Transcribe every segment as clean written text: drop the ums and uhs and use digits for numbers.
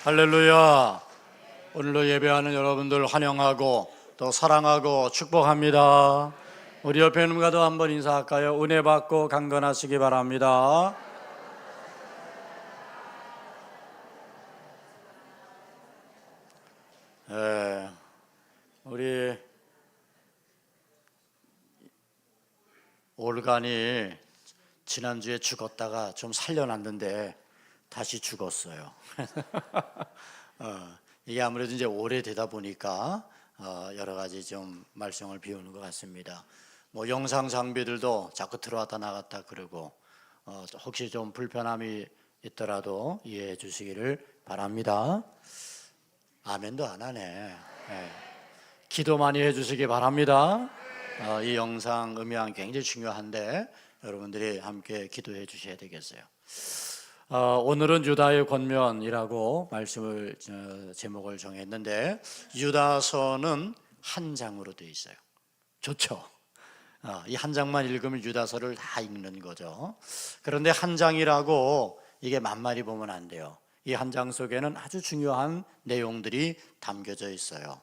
할렐루야. 오늘도 예배하는 여러분들 환영하고 또 사랑하고 축복합니다. 우리 옆에 있는 분과도 한번 인사할까요? 은혜 받고 강건하시기 바랍니다. 우리 올간이 지난주에 죽었다가 좀 살려놨는데 다시 죽었어요. 이게 아무래도 이제 오래되다 보니까 여러 가지 좀 말썽을 피우는 것 같습니다. 뭐 영상 장비들도 자꾸 들어왔다 나갔다 그러고 혹시 좀 불편함이 있더라도 이해해 주시기를 바랍니다. 아멘도 안 하네. 기도 많이 해주시기 바랍니다. 이 영상 음향 굉장히 중요한데 여러분들이 함께 기도해 주셔야 되겠어요. 오늘은 유다의 권면이라고 말씀을 제목을 정했는데 유다서는 한 장으로 되어 있어요. 좋죠? 이 한 장만 읽으면 유다서를 다 읽는 거죠. 그런데 한 장이라고 이게 만만히 보면 안 돼요. 이 한 장 속에는 아주 중요한 내용들이 담겨져 있어요.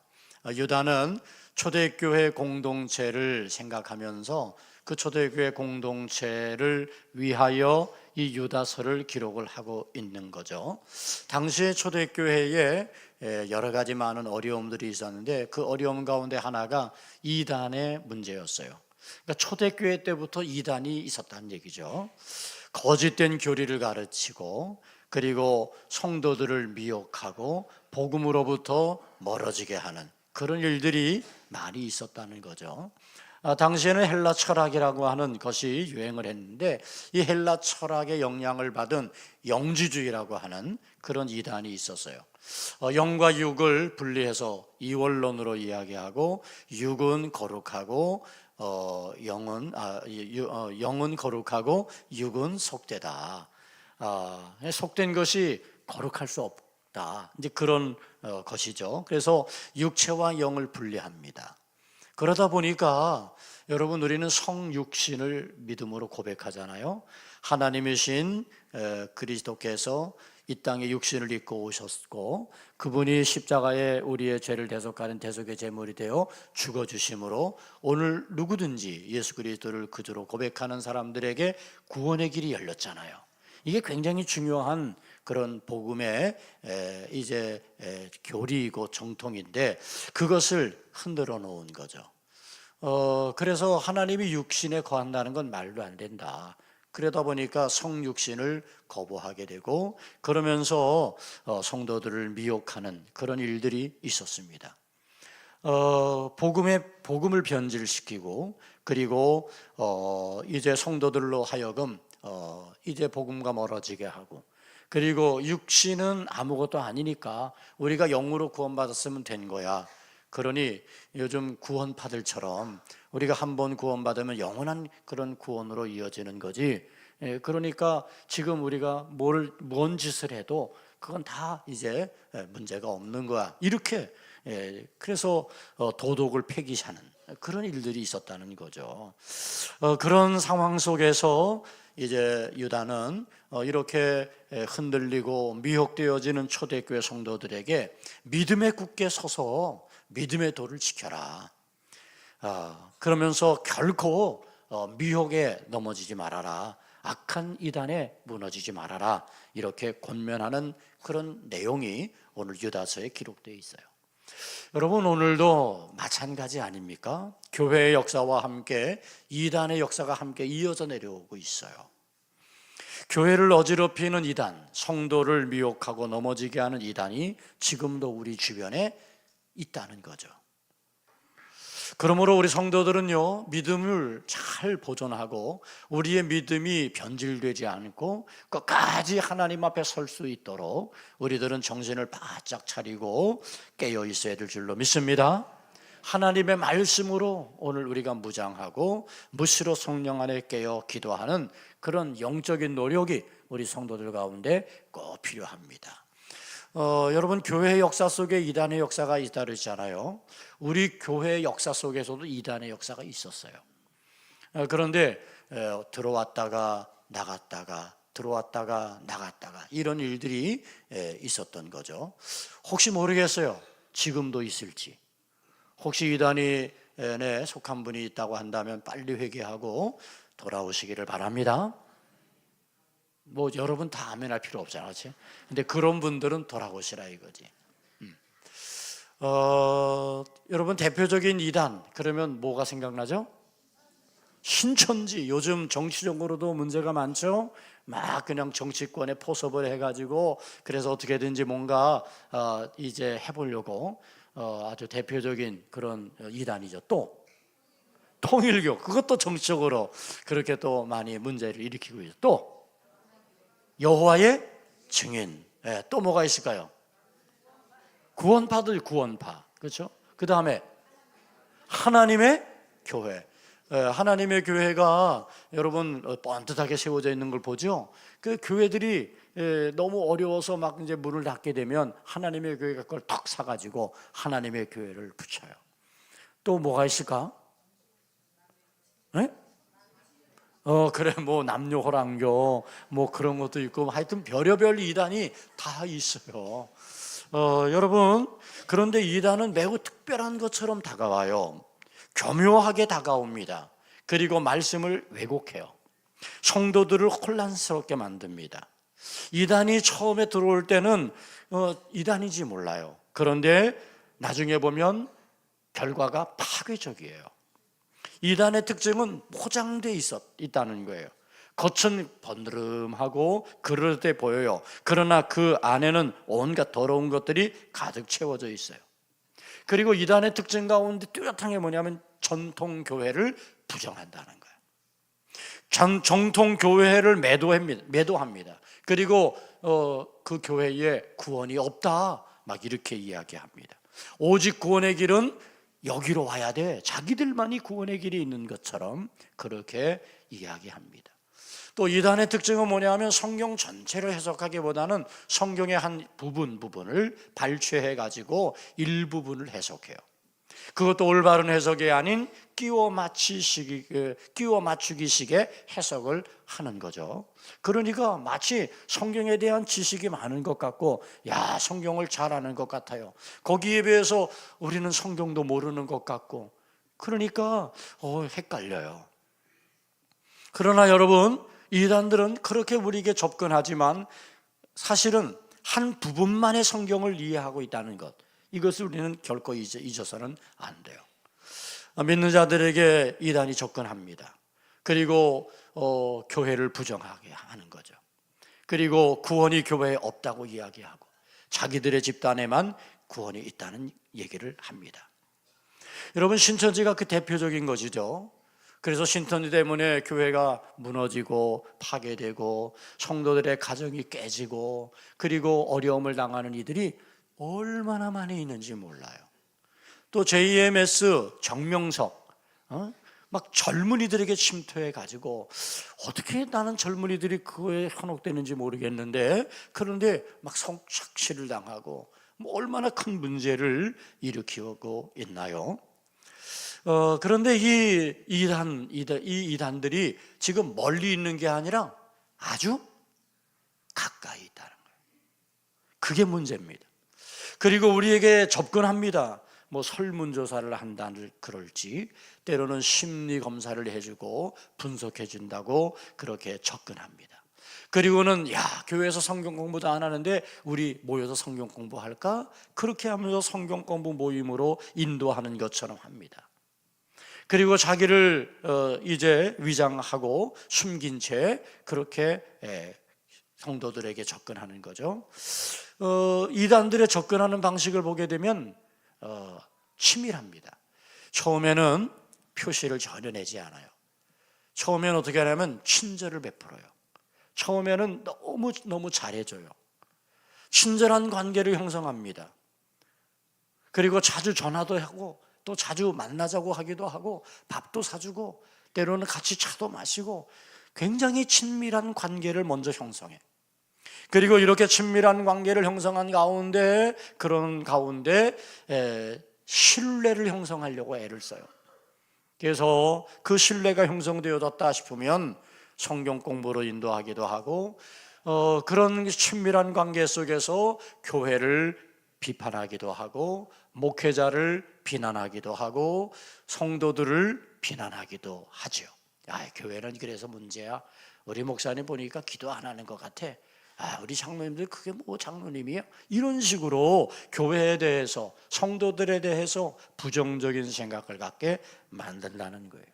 유다는 초대교회 공동체를 생각하면서 그 초대교회 공동체를 위하여 이 유다서를 기록을 하고 있는 거죠. 당시의 초대교회에 여러 가지 많은 어려움들이 있었는데 그 어려움 가운데 하나가 이단의 문제였어요. 그러니까 초대교회 때부터 이단이 있었다는 얘기죠. 거짓된 교리를 가르치고 그리고 성도들을 미혹하고 복음으로부터 멀어지게 하는 그런 일들이 많이 있었다는 거죠. 당시에는 헬라 철학이라고 하는 것이 유행을 했는데 이 헬라 철학의 영향을 받은 영지주의라고 하는 그런 이단이 있었어요. 영과 육을 분리해서 이원론으로 이야기하고 육은 거룩하고 영은 거룩하고 육은 속되다. 속된 것이 거룩할 수 없다. 이제 그런 것이죠. 그래서 육체와 영을 분리합니다. 그러다 보니까 여러분 우리는 성육신을 믿음으로 고백하잖아요. 하나님이신 그리스도께서 이 땅에 육신을 입고 오셨고 그분이 십자가에 우리의 죄를 대속하는 대속의 제물이 되어 죽어주심으로 오늘 누구든지 예수 그리스도를 그주로 고백하는 사람들에게 구원의 길이 열렸잖아요. 이게 굉장히 중요한 그런 복음의 이제 교리이고 정통인데 그것을 흔들어 놓은 거죠. 그래서 하나님이 육신에 거한다는 건 말도 안 된다. 그러다 보니까 성육신을 거부하게 되고 그러면서 성도들을 미혹하는 그런 일들이 있었습니다. 복음을 변질시키고 그리고 이제 성도들로 하여금 이제 복음과 멀어지게 하고 그리고 육신은 아무것도 아니니까 우리가 영으로 구원받았으면 된 거야. 그러니 요즘 구원파들처럼 우리가 한번 구원받으면 영원한 그런 구원으로 이어지는 거지. 그러니까 지금 우리가 뭔 짓을 해도 그건 다 이제 문제가 없는 거야. 이렇게 그래서 도덕을 폐기하는 그런 일들이 있었다는 거죠. 그런 상황 속에서 이제 유다는 이렇게 흔들리고 미혹되어지는 초대교회 성도들에게 믿음에 굳게 서서 믿음의 도를 지켜라. 그러면서 결코 미혹에 넘어지지 말아라. 악한 이단에 무너지지 말아라. 이렇게 권면하는 그런 내용이 오늘 유다서에 기록되어 있어요. 여러분 오늘도 마찬가지 아닙니까? 교회의 역사와 함께 이단의 역사가 함께 이어져 내려오고 있어요. 교회를 어지럽히는 이단, 성도를 미혹하고 넘어지게 하는 이단이 지금도 우리 주변에 있다는 거죠. 그러므로 우리 성도들은요 믿음을 잘 보존하고 우리의 믿음이 변질되지 않고 끝까지 하나님 앞에 설 수 있도록 우리들은 정신을 바짝 차리고 깨어 있어야 될 줄로 믿습니다. 하나님의 말씀으로 오늘 우리가 무장하고 무시로 성령 안에 깨어 기도하는 그런 영적인 노력이 우리 성도들 가운데 꼭 필요합니다. 여러분 교회의 역사 속에 이단의 역사가 있다 그러잖아요. 우리 교회의 역사 속에서도 이단의 역사가 있었어요. 그런데 들어왔다가 나갔다가 들어왔다가 나갔다가 이런 일들이 있었던 거죠. 혹시 모르겠어요. 지금도 있을지. 혹시 이단에 속한 분이 있다고 한다면 빨리 회개하고 돌아오시기를 바랍니다. 뭐 여러분 다 아멘할 필요 없잖아, 그렇지? 근데 그런 분들은 돌아오시라 이거지. 여러분 대표적인 이단 그러면 뭐가 생각나죠? 신천지. 요즘 정치적으로도 문제가 많죠. 막 그냥 정치권에 포섭을 해가지고 그래서 어떻게든지 뭔가 이제 해보려고 아주 대표적인 그런 이단이죠. 또 통일교, 그것도 정치적으로 그렇게 또 많이 문제를 일으키고 있죠. 또 여호와의 증인. 또 뭐가 있을까요? 구원파들, 구원파. 그렇죠? 그 다음에 하나님의 교회. 하나님의 교회가 여러분 뻔듯하게 세워져 있는 걸 보죠. 그 교회들이 너무 어려워서 막 이제 문을 닫게 되면 하나님의 교회가 그걸 턱 사가지고 하나님의 교회를 붙여요. 또 뭐가 있을까? 네? 그래, 뭐 남녀 호랑교 뭐 그런 것도 있고 하여튼 별의별 이단이 다 있어요. 여러분, 그런데 이단은 매우 특별한 것처럼 다가와요. 교묘하게 다가옵니다. 그리고 말씀을 왜곡해요. 성도들을 혼란스럽게 만듭니다. 이단이 처음에 들어올 때는 이단인지 몰라요. 그런데 나중에 보면 결과가 파괴적이에요. 이단의 특징은 포장되어 있다는 거예요. 겉은 번드름하고 그릇돼 보여요. 그러나 그 안에는 온갖 더러운 것들이 가득 채워져 있어요. 그리고 이단의 특징 가운데 뚜렷한 게 뭐냐면 전통교회를 부정한다는 거예요. 정통교회를 매도합니다. 그리고 그 교회에 구원이 없다 막 이렇게 이야기합니다. 오직 구원의 길은 여기로 와야 돼. 자기들만이 구원의 길이 있는 것처럼 그렇게 이야기합니다. 또 이단의 특징은 뭐냐면 성경 전체를 해석하기보다는 성경의 한 부분을 발췌해 가지고 일부분을 해석해요. 그것도 올바른 해석이 아닌 끼워 맞추기식의 해석을 하는 거죠. 그러니까 마치 성경에 대한 지식이 많은 것 같고, 야, 성경을 잘 아는 것 같아요. 거기에 비해서 우리는 성경도 모르는 것 같고, 그러니까 헷갈려요. 그러나 여러분, 이단들은 그렇게 우리에게 접근하지만 사실은 한 부분만의 성경을 이해하고 있다는 것, 이것을 우리는 결코 잊어서는 안 돼요. 믿는 자들에게 이단이 접근합니다. 그리고 교회를 부정하게 하는 거죠. 그리고 구원이 교회에 없다고 이야기하고 자기들의 집단에만 구원이 있다는 얘기를 합니다. 여러분, 신천지가 그 대표적인 것이죠. 그래서 신천지 때문에 교회가 무너지고 파괴되고 성도들의 가정이 깨지고 그리고 어려움을 당하는 이들이 얼마나 많이 있는지 몰라요. 또 JMS 정명석 막 젊은이들에게 침투해 가지고 어떻게 나는 젊은이들이 그거에 현혹되는지 모르겠는데 그런데 막 성착취를 당하고 뭐 얼마나 큰 문제를 일으키고 있나요? 그런데 이 이단들이 지금 멀리 있는 게 아니라 아주 가까이 있다는 거예요. 그게 문제입니다. 그리고 우리에게 접근합니다. 뭐 설문조사를 한다는 그럴지 때로는 심리검사를 해주고 분석해 준다고 그렇게 접근합니다. 그리고는 야, 교회에서 성경 공부도 안 하는데 우리 모여서 성경 공부할까? 그렇게 하면서 성경 공부 모임으로 인도하는 것처럼 합니다. 그리고 자기를 이제 위장하고 숨긴 채 그렇게 성도들에게 접근하는 거죠. 이단들의 접근하는 방식을 보게 되면 치밀합니다. 처음에는 표시를 전혀 내지 않아요. 처음에는 어떻게 하냐면 친절을 베풀어요. 처음에는 너무 잘해줘요. 친절한 관계를 형성합니다. 그리고 자주 전화도 하고 또 자주 만나자고 하기도 하고 밥도 사주고 때로는 같이 차도 마시고 굉장히 친밀한 관계를 먼저 형성해. 그리고 이렇게 친밀한 관계를 형성한 가운데 그런 가운데 신뢰를 형성하려고 애를 써요. 그래서 그 신뢰가 형성되어졌다 싶으면 성경 공부로 인도하기도 하고 그런 친밀한 관계 속에서 교회를 비판하기도 하고 목회자를 비난하기도 하고 성도들을 비난하기도 하죠. 교회는 그래서 문제야. 우리 목사님 보니까 기도 안 하는 것 같아. 우리 장로님들 그게 뭐 장로님이야? 이런 식으로 교회에 대해서 성도들에 대해서 부정적인 생각을 갖게 만든다는 거예요.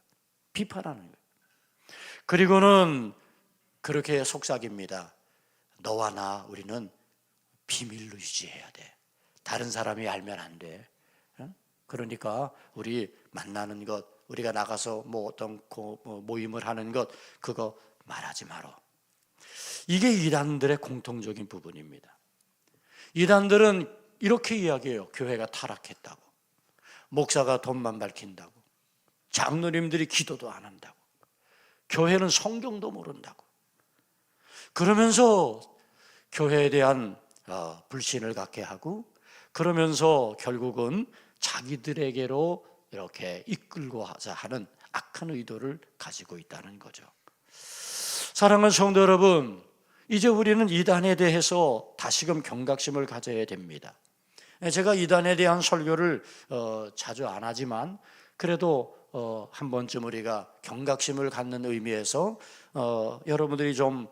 비판하는 거예요. 그리고는 그렇게 속삭입니다. 너와 나 우리는 비밀로 유지해야 돼. 다른 사람이 알면 안 돼. 그러니까 우리 만나는 것, 우리가 나가서 뭐 어떤 모임을 하는 것, 그거 말하지 마라. 이게 이단들의 공통적인 부분입니다. 이단들은 이렇게 이야기해요. 교회가 타락했다고, 목사가 돈만 밝힌다고, 장로님들이 기도도 안 한다고, 교회는 성경도 모른다고, 그러면서 교회에 대한 불신을 갖게 하고, 그러면서 결국은 자기들에게로 이렇게 이끌고 하자 하는 악한 의도를 가지고 있다는 거죠. 사랑하는 성도 여러분, 이제 우리는 이단에 대해서 다시금 경각심을 가져야 됩니다. 제가 이단에 대한 설교를 자주 안 하지만 그래도 한 번쯤 우리가 경각심을 갖는 의미에서 여러분들이 좀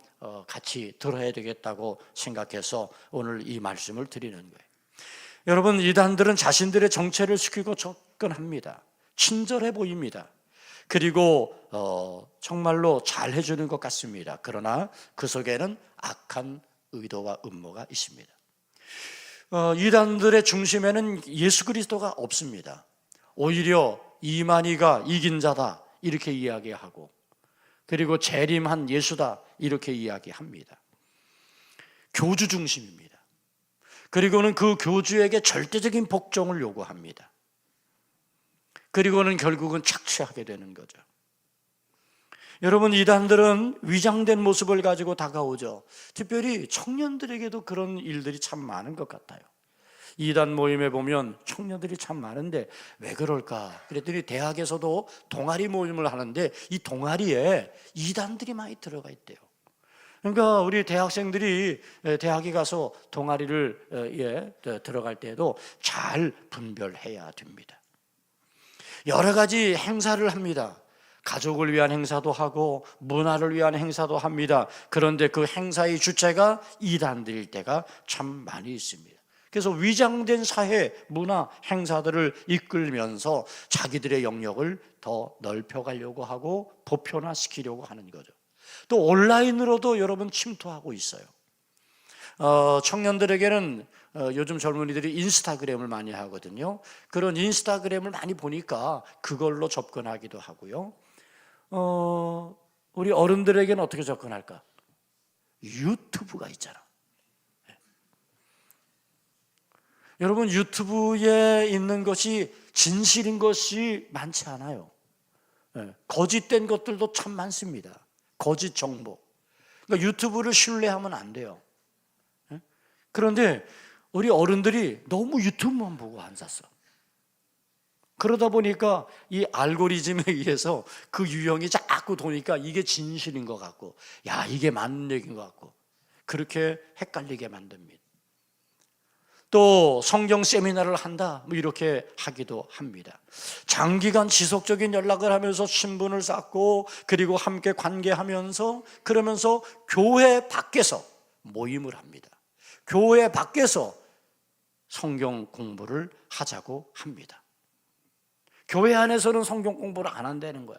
같이 들어야 되겠다고 생각해서 오늘 이 말씀을 드리는 거예요. 여러분, 이단들은 자신들의 정체를 숨기고 접근합니다. 친절해 보입니다. 그리고 정말로 잘 해주는 것 같습니다. 그러나 그 속에는 악한 의도와 음모가 있습니다. 이단들의 중심에는 예수 그리스도가 없습니다. 오히려 이만희가 이긴 자다 이렇게 이야기하고, 그리고 재림한 예수다 이렇게 이야기합니다. 교주 중심입니다. 그리고는 그 교주에게 절대적인 복종을 요구합니다. 그리고는 결국은 착취하게 되는 거죠. 여러분, 이단들은 위장된 모습을 가지고 다가오죠. 특별히 청년들에게도 그런 일들이 참 많은 것 같아요. 이단 모임에 보면 청년들이 참 많은데 왜 그럴까? 그랬더니 대학에서도 동아리 모임을 하는데 이 동아리에 이단들이 많이 들어가 있대요. 그러니까 우리 대학생들이 대학에 가서 동아리를 들어갈 때에도 잘 분별해야 됩니다. 여러 가지 행사를 합니다. 가족을 위한 행사도 하고 문화를 위한 행사도 합니다. 그런데 그 행사의 주체가 이단들일 때가 참 많이 있습니다. 그래서 위장된 사회, 문화, 행사들을 이끌면서 자기들의 영역을 더 넓혀가려고 하고 보편화시키려고 하는 거죠. 또 온라인으로도 여러분 침투하고 있어요. 청년들에게는 요즘 젊은이들이 인스타그램을 많이 하거든요. 그런 인스타그램을 많이 보니까 그걸로 접근하기도 하고요. 우리 어른들에게는 어떻게 접근할까? 유튜브가 있잖아. 여러분, 유튜브에 있는 것이 진실인 것이 많지 않아요. 거짓된 것들도 참 많습니다. 거짓 정보. 그러니까 유튜브를 신뢰하면 안 돼요. 그런데 우리 어른들이 너무 유튜브만 보고 앉았어. 그러다 보니까 이 알고리즘에 의해서 그 유형이 자꾸 도니까 이게 진실인 것 같고, 야, 이게 맞는 얘기인 것 같고, 그렇게 헷갈리게 만듭니다. 또 성경 세미나를 한다 뭐 이렇게 하기도 합니다. 장기간 지속적인 연락을 하면서 신분을 쌓고, 그리고 함께 관계하면서, 그러면서 교회 밖에서 모임을 합니다. 교회 밖에서 성경 공부를 하자고 합니다. 교회 안에서는 성경 공부를 안 한다는 거야.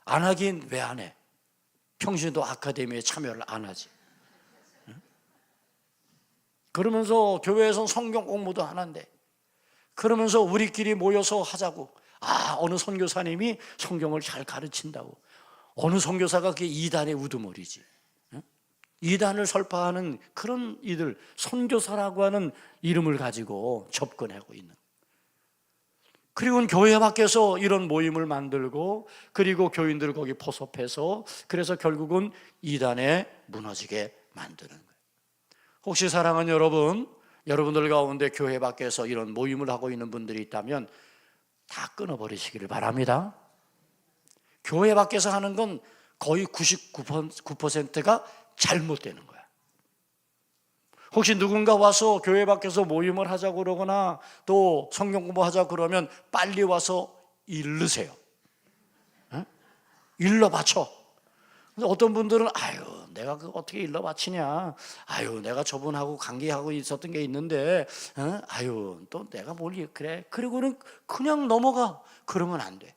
안 하긴 왜 안 해? 평신도 아카데미에 참여를 안 하지. 그러면서 교회에서 성경 공부도 안 한대. 그러면서 우리끼리 모여서 하자고. 어느 선교사님이 성경을 잘 가르친다고. 어느 선교사가 그게 이단의 우두머리지. 이단을 설파하는 그런 이들, 선교사라고 하는 이름을 가지고 접근하고 있는. 그리고 교회 밖에서 이런 모임을 만들고, 그리고 교인들을 거기 포섭해서, 그래서 결국은 이단에 무너지게 만드는 거예요. 혹시 사랑하는 여러분, 여러분들 가운데 교회 밖에서 이런 모임을 하고 있는 분들이 있다면 다 끊어버리시기를 바랍니다. 교회 밖에서 하는 건 거의 99%가 잘못되는 거야. 혹시 누군가 와서 교회 밖에서 모임을 하자고 그러거나 또 성경 공부하자고 그러면 빨리 와서 일르세요. 일러 바쳐. 근데 어떤 분들은 아유 내가 그 어떻게 일러 바치냐, 아유 내가 저분하고 관계하고 있었던 게 있는데 아유 또 내가 뭘 그래, 그리고는 그냥 넘어가. 그러면 안 돼.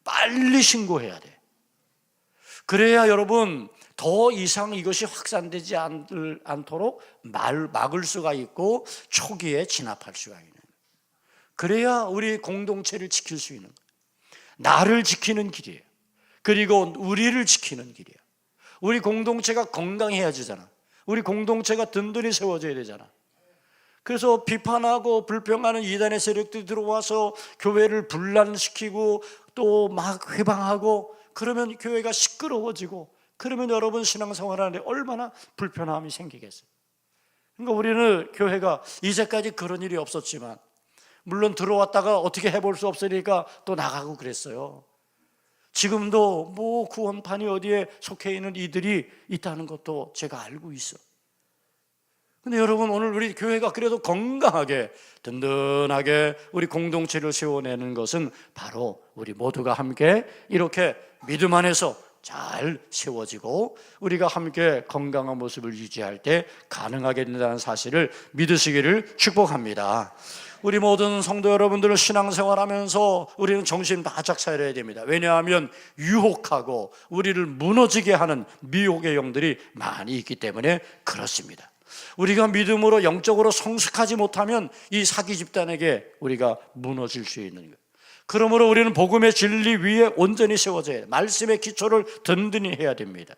빨리 신고해야 돼. 그래야 여러분 더 이상 이것이 확산되지 않도록 막을 수가 있고 초기에 진압할 수가 있는 거예요. 그래야 우리 공동체를 지킬 수 있는 거예요. 나를 지키는 길이에요. 그리고 우리를 지키는 길이에요. 우리 공동체가 건강해야 지잖아. 우리 공동체가 든든히 세워져야 되잖아. 그래서 비판하고 불평하는 이단의 세력들이 들어와서 교회를 분란시키고 또 막 회방하고 그러면 교회가 시끄러워지고 그러면 여러분 신앙생활하는데 얼마나 불편함이 생기겠어요. 그러니까 우리는 교회가 이제까지 그런 일이 없었지만 물론 들어왔다가 어떻게 해볼 수 없으니까 또 나가고 그랬어요. 지금도 뭐 구원판이 어디에 속해 있는 이들이 있다는 것도 제가 알고 있어. 근데 여러분 오늘 우리 교회가 그래도 건강하게 든든하게 우리 공동체를 세워내는 것은 바로 우리 모두가 함께 이렇게 믿음 안에서 잘 세워지고 우리가 함께 건강한 모습을 유지할 때 가능하게 된다는 사실을 믿으시기를 축복합니다. 우리 모든 성도 여러분들은 신앙생활하면서 우리는 정신 바짝 차려야 됩니다. 왜냐하면 유혹하고 우리를 무너지게 하는 미혹의 영들이 많이 있기 때문에 그렇습니다. 우리가 믿음으로 영적으로 성숙하지 못하면 이 사기 집단에게 우리가 무너질 수 있는 거예요. 그러므로 우리는 복음의 진리 위에 온전히 세워져야 돼요. 말씀의 기초를 든든히 해야 됩니다.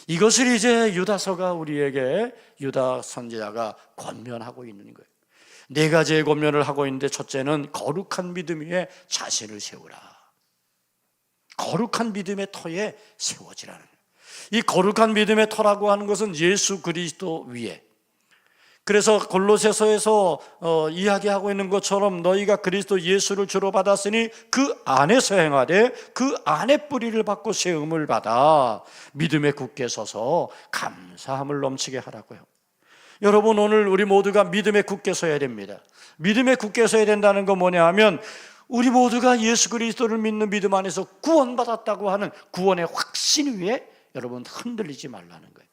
이것을 이제 유다서가 우리에게 유다 선지자가 권면하고 있는 거예요. 네 가지의 권면을 하고 있는데 첫째는 거룩한 믿음 위에 자신을 세우라. 거룩한 믿음의 터에 세워지라는 거예요. 이 거룩한 믿음의 터라고 하는 것은 예수 그리스도 위에, 그래서 골로새서에서 이야기하고 있는 것처럼 너희가 그리스도 예수를 주로 받았으니 그 안에서 행하되 그 안에 뿌리를 받고 세움을 받아 믿음에 굳게 서서 감사함을 넘치게 하라고요. 여러분 오늘 우리 모두가 믿음에 굳게 서야 됩니다. 믿음에 굳게 서야 된다는 건 뭐냐 하면 우리 모두가 예수 그리스도를 믿는 믿음 안에서 구원받았다고 하는 구원의 확신 위에 여러분 흔들리지 말라는 거예요.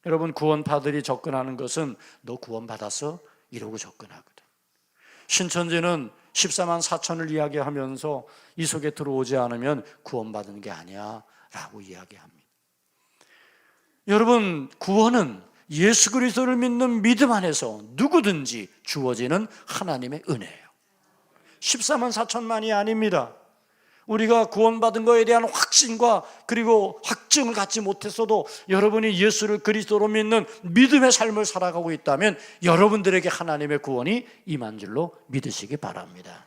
여러분 구원파들이 접근하는 것은 너 구원받았어? 이러고 접근하거든. 신천지는 14만 4천을 이야기하면서 이 속에 들어오지 않으면 구원받은 게 아니야 라고 이야기합니다. 여러분 구원은 예수 그리스도를 믿는 믿음 안에서 누구든지 주어지는 하나님의 은혜예요. 14만 4천만이 아닙니다. 우리가 구원받은 것에 대한 확신과 그리고 확증을 갖지 못했어도 여러분이 예수를 그리스도로 믿는 믿음의 삶을 살아가고 있다면 여러분들에게 하나님의 구원이 임한 줄로 믿으시기 바랍니다.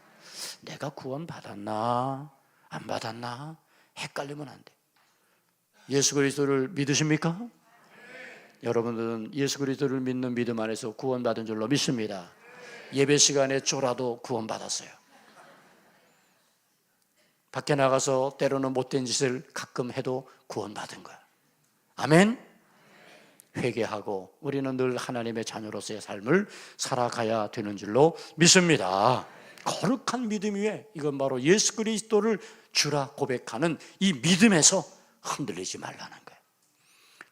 내가 구원받았나 안 받았나 헷갈리면 안 돼. 예수 그리스도를 믿으십니까? 여러분들은 예수 그리스도를 믿는 믿음 안에서 구원받은 줄로 믿습니다. 예배 시간에 쫄아도 구원받았어요. 밖에 나가서 때로는 못된 짓을 가끔 해도 구원받은 거야. 아멘? 회개하고 우리는 늘 하나님의 자녀로서의 삶을 살아가야 되는 줄로 믿습니다. 거룩한 믿음 위에 이건 바로 예수 그리스도를 주라 고백하는 이 믿음에서 흔들리지 말라는 거예요.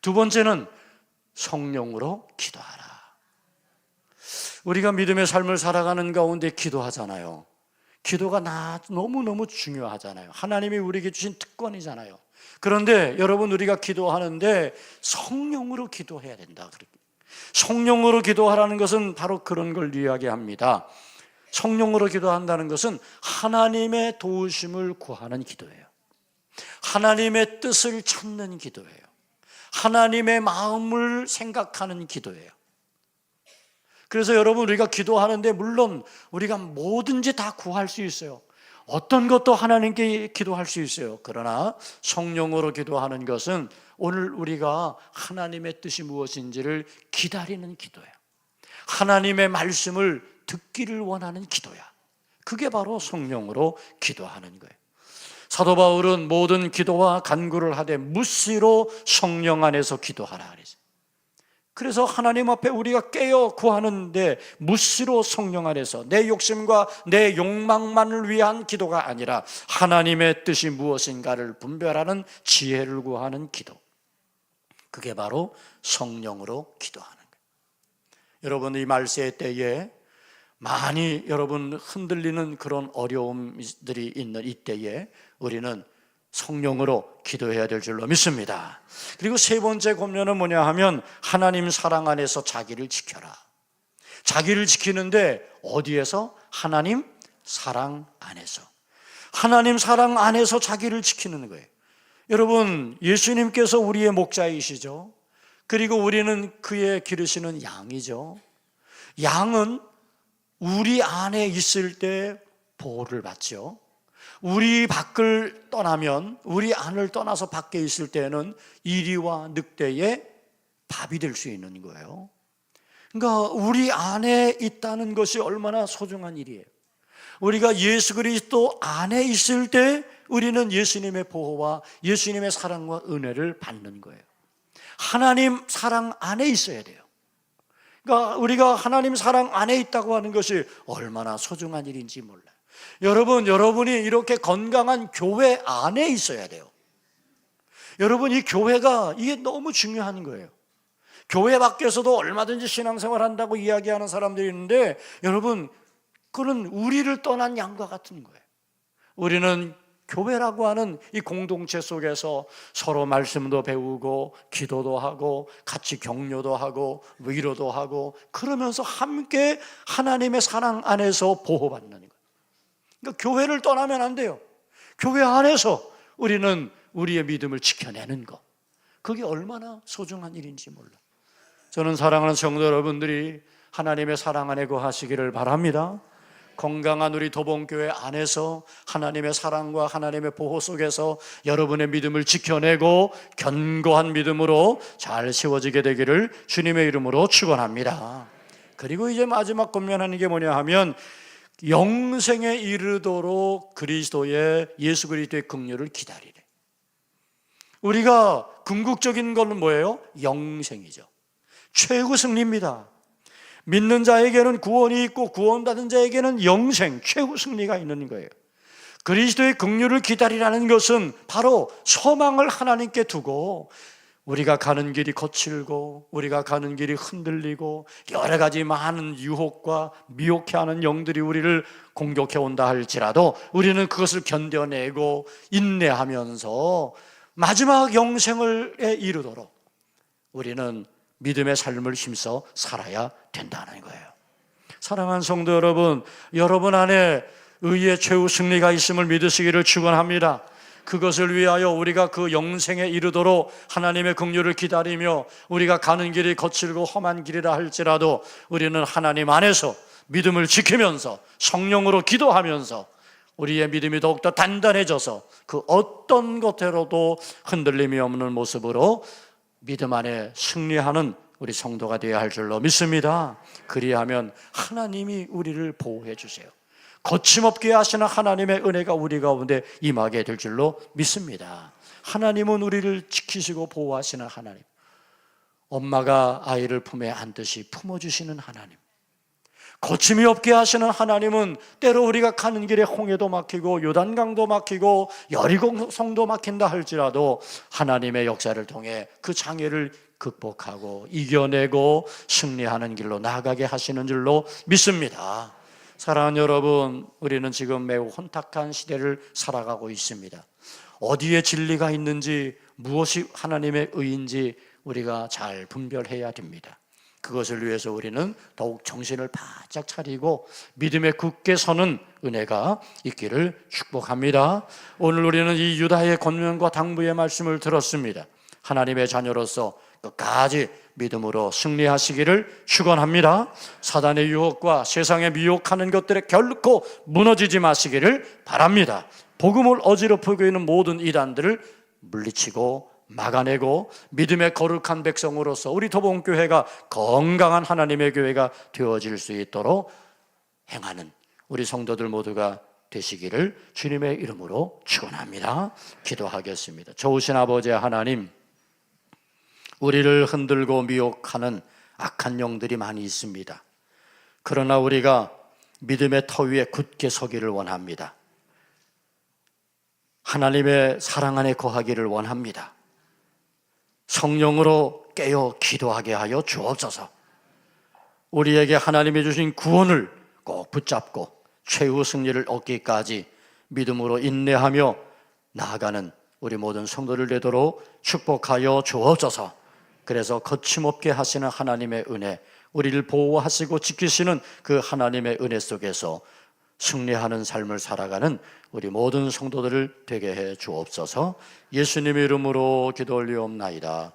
두 번째는 성령으로 기도하라. 우리가 믿음의 삶을 살아가는 가운데 기도하잖아요. 기도가 너무너무 중요하잖아요. 하나님이 우리에게 주신 특권이잖아요. 그런데 여러분 우리가 기도하는데 성령으로 기도해야 된다. 성령으로 기도하라는 것은 바로 그런 걸 이야기합니다. 성령으로 기도한다는 것은 하나님의 도우심을 구하는 기도예요. 하나님의 뜻을 찾는 기도예요. 하나님의 마음을 생각하는 기도예요. 그래서 여러분 우리가 기도하는데 물론 우리가 뭐든지 다 구할 수 있어요. 어떤 것도 하나님께 기도할 수 있어요. 그러나 성령으로 기도하는 것은 오늘 우리가 하나님의 뜻이 무엇인지를 기다리는 기도예요. 하나님의 말씀을 듣기를 원하는 기도야. 그게 바로 성령으로 기도하는 거예요. 사도 바울은 모든 기도와 간구를 하되 묻시로 성령 안에서 기도하라 그랬어요. 그래서 하나님 앞에 우리가 깨어 구하는데 묻시로 성령 안에서 내 욕심과 내 욕망만을 위한 기도가 아니라 하나님의 뜻이 무엇인가를 분별하는 지혜를 구하는 기도, 그게 바로 성령으로 기도하는 거예요. 여러분, 이 말세 때에 많이 여러분 흔들리는 그런 어려움들이 있는 이때에 우리는 성령으로 기도해야 될 줄로 믿습니다. 그리고 세 번째 권면은 뭐냐 하면 하나님 사랑 안에서 자기를 지켜라. 자기를 지키는데 어디에서? 하나님 사랑 안에서. 하나님 사랑 안에서 자기를 지키는 거예요. 여러분, 예수님께서 우리의 목자이시죠. 그리고 우리는 그의 기르시는 양이죠. 양은 우리 안에 있을 때 보호를 받죠. 우리 밖을 떠나면, 우리 안을 떠나서 밖에 있을 때는 이리와 늑대의 밥이 될 수 있는 거예요. 그러니까 우리 안에 있다는 것이 얼마나 소중한 일이에요. 우리가 예수 그리스도 안에 있을 때 우리는 예수님의 보호와 예수님의 사랑과 은혜를 받는 거예요. 하나님 사랑 안에 있어야 돼요. 그러니까 우리가 하나님 사랑 안에 있다고 하는 것이 얼마나 소중한 일인지 몰라요. 여러분이 이렇게 건강한 교회 안에 있어야 돼요. 여러분, 이 교회가 이게 너무 중요한 거예요. 교회 밖에서도 얼마든지 신앙생활 한다고 이야기하는 사람들이 있는데 여러분, 그건 우리를 떠난 양과 같은 거예요. 우리는 교회라고 하는 이 공동체 속에서 서로 말씀도 배우고 기도도 하고 같이 격려도 하고 위로도 하고 그러면서 함께 하나님의 사랑 안에서 보호받는 거예요. 그러니까 교회를 떠나면 안 돼요. 교회 안에서 우리는 우리의 믿음을 지켜내는 것, 그게 얼마나 소중한 일인지 몰라. 저는 사랑하는 성도 여러분들이 하나님의 사랑 안에 거하시기를 바랍니다. 건강한 우리 도봉교회 안에서 하나님의 사랑과 하나님의 보호 속에서 여러분의 믿음을 지켜내고 견고한 믿음으로 잘 세워지게 되기를 주님의 이름으로 축원합니다. 그리고 이제 마지막 권면하는 게 뭐냐 하면 영생에 이르도록 그리스도의 예수 그리스도의 긍휼을 기다리래. 우리가 궁극적인 건 뭐예요? 영생이죠. 최후 승리입니다. 믿는 자에게는 구원이 있고 구원받은 자에게는 영생, 최후 승리가 있는 거예요. 그리스도의 긍휼을 기다리라는 것은 바로 소망을 하나님께 두고 우리가 가는 길이 거칠고 우리가 가는 길이 흔들리고 여러 가지 많은 유혹과 미혹해하는 영들이 우리를 공격해 온다 할지라도 우리는 그것을 견뎌내고 인내하면서 마지막 영생을 이루도록 우리는 믿음의 삶을 힘써 살아야 된다는 거예요. 사랑하는 성도 여러분, 여러분 안에 의의 최후 승리가 있음을 믿으시기를 축원합니다. 그것을 위하여 우리가 그 영생에 이르도록 하나님의 긍휼을 기다리며 우리가 가는 길이 거칠고 험한 길이라 할지라도 우리는 하나님 안에서 믿음을 지키면서 성령으로 기도하면서 우리의 믿음이 더욱더 단단해져서 그 어떤 것대로도 흔들림이 없는 모습으로 믿음 안에 승리하는 우리 성도가 되어야 할 줄로 믿습니다. 그리하면 하나님이 우리를 보호해 주세요. 거침없게 하시는 하나님의 은혜가 우리 가운데 임하게 될 줄로 믿습니다. 하나님은 우리를 지키시고 보호하시는 하나님, 엄마가 아이를 품에 안듯이 품어주시는 하나님, 거침이 없게 하시는 하나님은 때로 우리가 가는 길에 홍해도 막히고 요단강도 막히고 여리고성도 막힌다 할지라도 하나님의 역사를 통해 그 장애를 극복하고 이겨내고 승리하는 길로 나아가게 하시는 줄로 믿습니다. 사랑하는 여러분, 우리는 지금 매우 혼탁한 시대를 살아가고 있습니다. 어디에 진리가 있는지 무엇이 하나님의 의인지 우리가 잘 분별해야 됩니다. 그것을 위해서 우리는 더욱 정신을 바짝 차리고 믿음에 굳게 서는 은혜가 있기를 축복합니다. 오늘 우리는 이 유다의 권면과 당부의 말씀을 들었습니다. 하나님의 자녀로서 끝까지 믿음으로 승리하시기를 축원합니다. 사단의 유혹과 세상의 미혹하는 것들에 결코 무너지지 마시기를 바랍니다. 복음을 어지럽히고 있는 모든 이단들을 물리치고 막아내고 믿음의 거룩한 백성으로서 우리 도봉교회가 건강한 하나님의 교회가 되어질 수 있도록 행하는 우리 성도들 모두가 되시기를 주님의 이름으로 축원합니다. 기도하겠습니다. 좋으신 아버지 하나님, 우리를 흔들고 미혹하는 악한 영들이 많이 있습니다. 그러나 우리가 믿음의 터 위에 굳게 서기를 원합니다. 하나님의 사랑 안에 거하기를 원합니다. 성령으로 깨어 기도하게 하여 주옵소서. 우리에게 하나님이 주신 구원을 꼭 붙잡고 최후 승리를 얻기까지 믿음으로 인내하며 나아가는 우리 모든 성도를 되도록 축복하여 주옵소서. 그래서 거침없게 하시는 하나님의 은혜, 우리를 보호하시고 지키시는 그 하나님의 은혜 속에서 승리하는 삶을 살아가는 우리 모든 성도들을 되게 해 주옵소서. 예수님의 이름으로 기도 올리옵나이다.